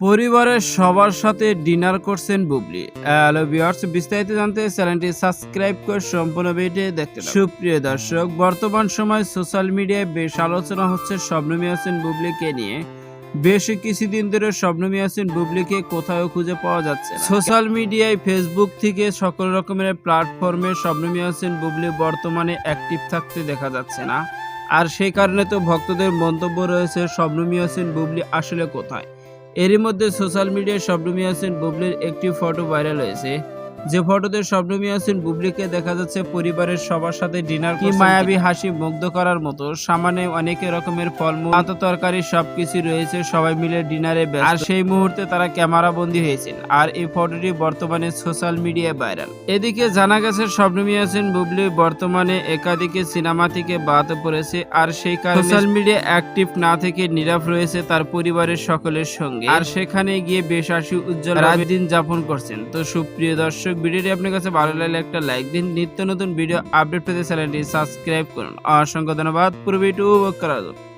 পরিবারের সবার সাথে ডিনার করছেন বুবলি। হ্যালো ভিউয়ার্স, বিস্তারিত জানতে চ্যানেলটি সাবস্ক্রাইব করে সম্পূর্ণ ভিডিও দেখতে থাকুন। সুপ্রিয় দর্শক, বর্তমান সময় সোশ্যাল মিডিয়ায় বেশ আলোচনা হচ্ছে শবনম ইয়াসমিন বুবলিকে নিয়ে। বেশ কিছুদিন ধরে শবনম ইয়াসমিন বুবলিকে কোথাও খুঁজে পাওয়া যাচ্ছে না। সোশ্যাল মিডিয়ায় ফেসবুক থেকে সকল রকমের প্ল্যাটফর্মে শবনম ইয়াসমিন বুবলি বর্তমানে অ্যাক্টিভ থাকতে দেখা যাচ্ছে না। আর সেই কারণে তো ভক্তদের মন্তব্য রয়েছে শবনম ইয়াসমিন বুবলি আসলে কোথায়। এরই মধ্যে সোশ্যাল মিডিয়ায় শবনম ইয়াসমিন বুবলির একটি ফটো ভাইরাল হয়েছে, যে ফটোতে শবনম ইয়াসমিন বুবলিকে দেখা যাচ্ছে পরিবারের সবার সাথে ডিনার করছেন। মায়াবী হাসি মুগ্ধ করার মতো, সামনে অনেক রকমের ফলমূল, ভাত তরকারি সবকিছু রয়েছে, সবাই মিলে ডিনারে ব্যস্ত। আর সেই মুহূর্তে তারা ক্যামেরা বন্দী হয়েছেন, আর এই ফটোটি বর্তমানে সোশ্যাল মিডিয়ায় ভাইরাল। এদিকে জানা গেছে শবনম ইয়াসমিন বুবলি বর্তমানে একাধিক সিনেমা থেকে বাদ পড়েছে, আর সেই কারণে সোশ্যাল মিডিয়া অ্যাক্টিভ না থেকে নীরব রয়েছে তার পরিবারের সকলের সঙ্গে, আর সেখানে গিয়ে বেশ হাসি উজ্জ্বল দিন যাপন করছেন। তো সুপ্রিয় দর্শক, ভিডিওটি আপনার কাছে ভালো লাগলে একটা লাইক দিন। নিত্য নতুন ভিডিও আপডেট পেতে চ্যানেলটি সাবস্ক্রাইব করুন। অসংখ্য ধন্যবাদ। পুরো ভিডিও উপভোগ করার জন্য।